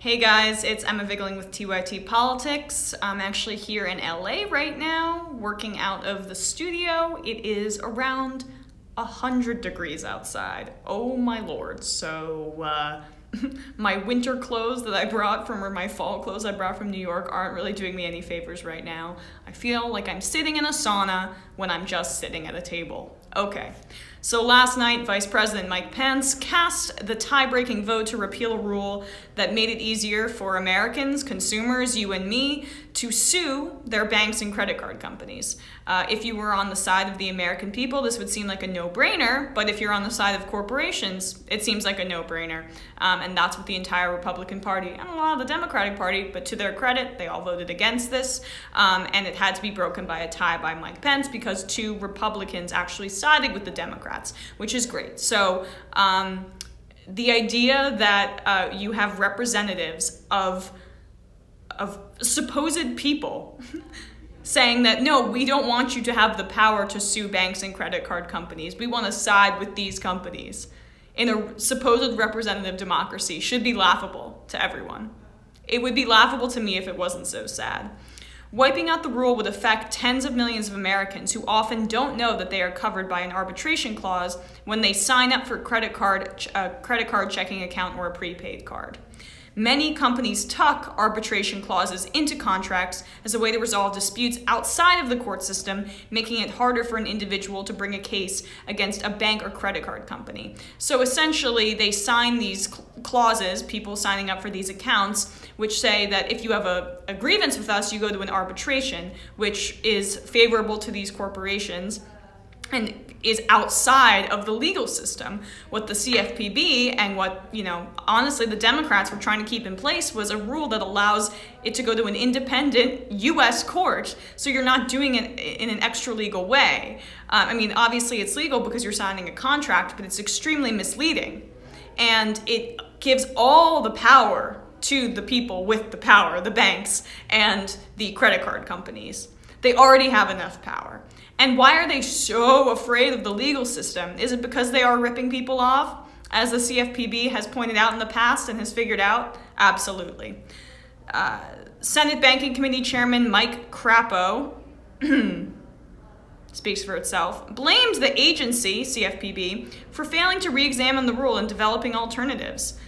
Hey guys, it's Emma Vigling with TYT Politics. I'm actually here in LA right now, working out of the studio. It is around 100 degrees outside. Oh my lord. So, my winter clothes that I brought from, or my fall clothes I brought from New York aren't really doing me any favors right now. I feel like I'm sitting in a sauna when I'm just sitting at a table. Okay. So last night, Vice President Mike Pence cast the tie-breaking vote to repeal a rule that made it easier for Americans, consumers, you and me, to sue their banks and credit card companies. If you were on the side of the American people, this would seem like a no-brainer, but if you're on the side of corporations, it seems like a no-brainer. And that's what the entire Republican Party and a lot of the Democratic Party, but to their credit, they all voted against this. And it had to be broken by a tie by Mike Pence because two Republicans actually sided with the Democrats, which is great. So the idea that you have representatives of supposed people saying that, no, we don't want you to have the power to sue banks and credit card companies. We want to side with these companies in a supposed representative democracy should be laughable to everyone. It would be laughable to me if it wasn't so sad. Wiping out the rule would affect tens of millions of Americans who often don't know that they are covered by an arbitration clause when they sign up for a credit card checking account or a prepaid card. Many companies tuck arbitration clauses into contracts as a way to resolve disputes outside of the court system, making it harder for an individual to bring a case against a bank or credit card company. So essentially, they sign these clauses, people signing up for these accounts, which say that if you have a grievance with us, you go to an arbitration, which is favorable to these corporations and is outside of the legal system. What the CFPB and what, honestly, the Democrats were trying to keep in place was a rule that allows it to go to an independent U.S. court, so you're not doing it in an extra legal way. Obviously it's legal because you're signing a contract, but it's extremely misleading. And it gives all the power to the people with the power, the banks and the credit card companies. They already have enough power. And why are they so afraid of the legal system? Is it because they are ripping people off, as the CFPB has pointed out in the past and has figured out? Absolutely. Senate Banking Committee Chairman Mike Crapo speaks for itself, blamed the agency, CFPB, for failing to re-examine the rule and developing alternatives.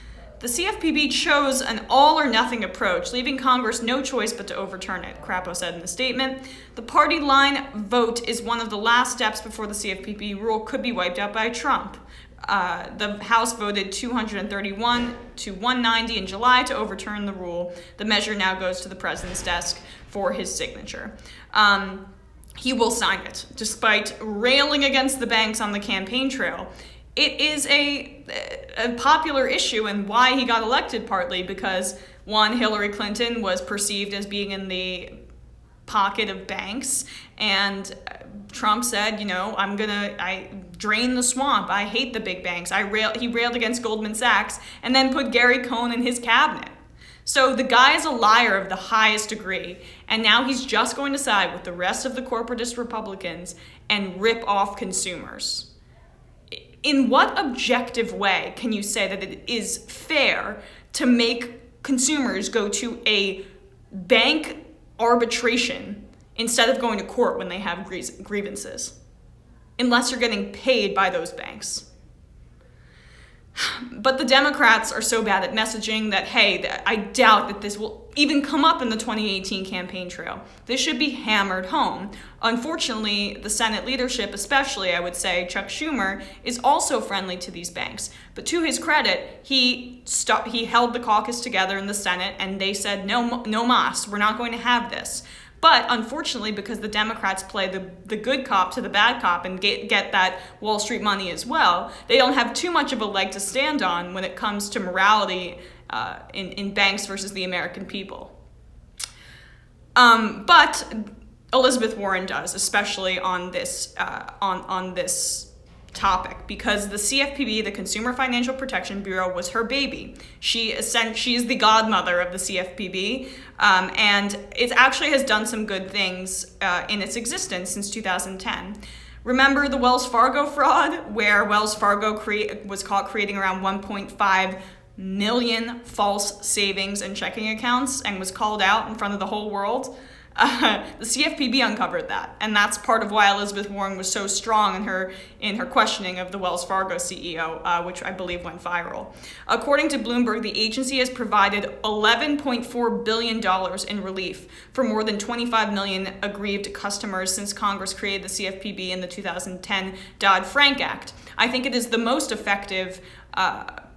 The CFPB chose an all-or-nothing approach, leaving Congress no choice but to overturn it, Crapo said in the statement. The party line vote is one of the last steps before the CFPB rule could be wiped out by Trump. The House voted 231 to 190 in July to overturn the rule. The measure now goes to the president's desk for his signature. He will sign it, despite railing against the banks on the campaign trail. It is a popular issue, and why he got elected partly because, one, Hillary Clinton was perceived as being in the pocket of banks, and Trump said, I drain the swamp. I hate the big banks. He railed against Goldman Sachs and then put Gary Cohn in his cabinet. So the guy is a liar of the highest degree, and now he's just going to side with the rest of the corporatist Republicans and rip off consumers. In what objective way can you say that it is fair to make consumers go to a bank arbitration instead of going to court when they have grievances? Unless you're getting paid by those banks. But the Democrats are so bad at messaging that, hey, I doubt that this will even come up in the 2018 campaign trail. This should be hammered home. Unfortunately, the Senate leadership, especially, I would say, Chuck Schumer, is also friendly to these banks. But to his credit, he held the caucus together in the Senate, and they said, no mas, we're not going to have this. But unfortunately, because the Democrats play the good cop to the bad cop and get that Wall Street money as well, they don't have too much of a leg to stand on when it comes to morality in banks versus the American people. But Elizabeth Warren does, especially on this topic, because the CFPB, the Consumer Financial Protection Bureau, was her baby. She is the godmother of the CFPB, and it actually has done some good things in its existence since 2010. Remember the Wells Fargo fraud, where Wells Fargo was caught creating around $1.5 million false savings and checking accounts and was called out in front of the whole world. The CFPB uncovered that, and that's part of why Elizabeth Warren was so strong in her questioning of the Wells Fargo CEO, which I believe went viral. According to Bloomberg, the agency has provided $11.4 billion in relief for more than 25 million aggrieved customers since Congress created the CFPB in the 2010 Dodd-Frank Act. I think it is the most effective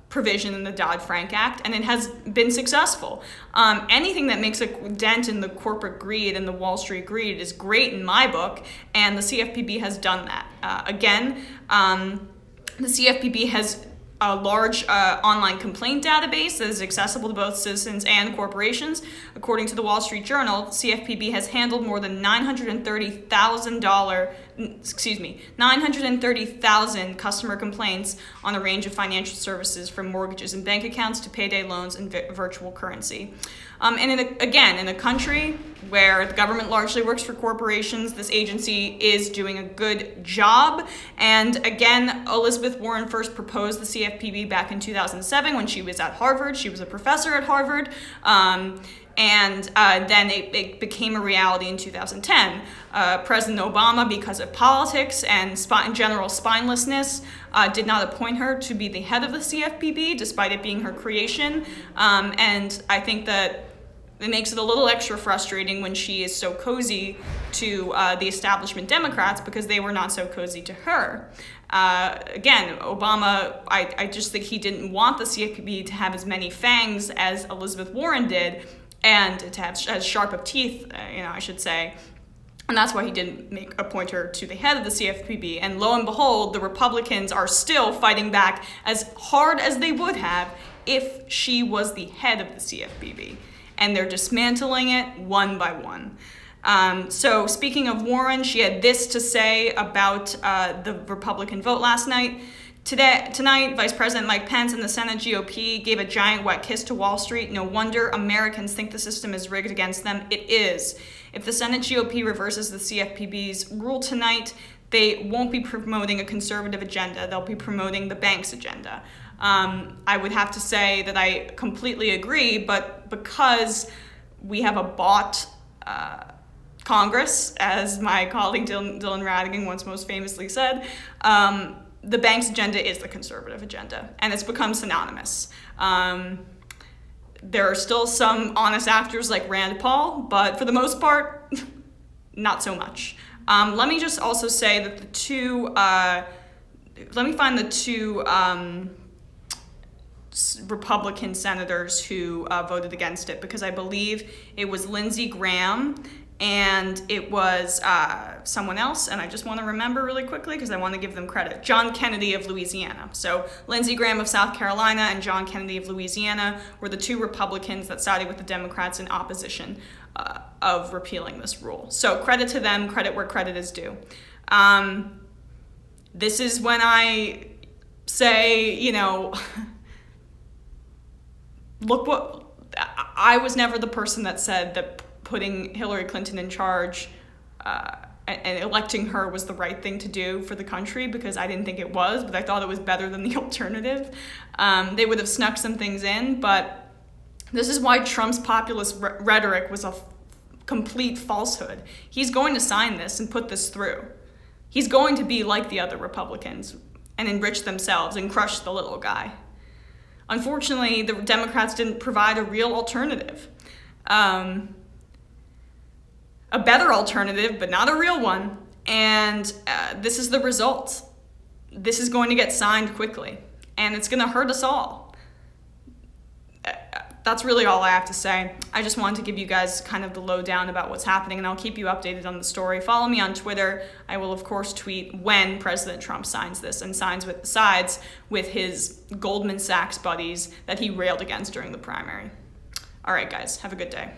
provision in the Dodd-Frank Act, and it has been successful. Anything that makes a dent in the corporate greed and the Wall Street greed is great in my book, and the CFPB has done that. The CFPB has a large online complaint database that is accessible to both citizens and corporations. According to the Wall Street Journal, CFPB has handled more than 930,000 customer complaints on a range of financial services, from mortgages and bank accounts to payday loans and virtual currency. And in a country where the government largely works for corporations, this agency is doing a good job. And again, Elizabeth Warren first proposed the CFPB back in 2007 when she was at Harvard. She was a professor at Harvard. And then it became a reality in 2010. President Obama, because of politics and general spinelessness, did not appoint her to be the head of the CFPB, despite it being her creation. And I think that it makes it a little extra frustrating when she is so cozy to the establishment Democrats, because they were not so cozy to her. Again, Obama, I just think he didn't want the CFPB to have as many fangs as Elizabeth Warren did, and to have as sharp of teeth, I should say. And that's why he didn't appoint her to the head of the CFPB. And lo and behold, the Republicans are still fighting back as hard as they would have if she was the head of the CFPB. And they're dismantling it one by one. So speaking of Warren, she had this to say about the Republican vote last night. Tonight, Vice President Mike Pence and the Senate GOP gave a giant wet kiss to Wall Street. No wonder Americans think the system is rigged against them. It is. If the Senate GOP reverses the CFPB's rule tonight, they won't be promoting a conservative agenda. They'll be promoting the bank's agenda. I would have to say that I completely agree, but because we have a bought Congress, as my colleague Dylan Ratigan once most famously said, the bank's agenda is the conservative agenda, and it's become synonymous. There are still some honest actors like Rand Paul, but for the most part, not so much. Let me just also say that let me find the two Republican senators who voted against it, because I believe it was Lindsey Graham and it was someone else, and I just want to remember really quickly because I want to give them credit. John Kennedy of Louisiana. So Lindsey Graham of South Carolina and John Kennedy of Louisiana were the two Republicans that sided with the Democrats in opposition of repealing this rule. So credit to them, credit where credit is due. This is when I say, look what, I was never the person that said that putting Hillary Clinton in charge and electing her was the right thing to do for the country, because I didn't think it was, but I thought it was better than the alternative. They would have snuck some things in, but this is why Trump's populist rhetoric was a complete falsehood. He's going to sign this and put this through. He's going to be like the other Republicans and enrich themselves and crush the little guy. Unfortunately, the Democrats didn't provide a real alternative. A better alternative, but not a real one. And this is the result. This is going to get signed quickly, and it's going to hurt us all. That's really all I have to say. I just wanted to give you guys kind of the lowdown about what's happening, and I'll keep you updated on the story. Follow me on Twitter. I will, of course, tweet when President Trump signs this and sides with his Goldman Sachs buddies that he railed against during the primary. All right, guys, have a good day.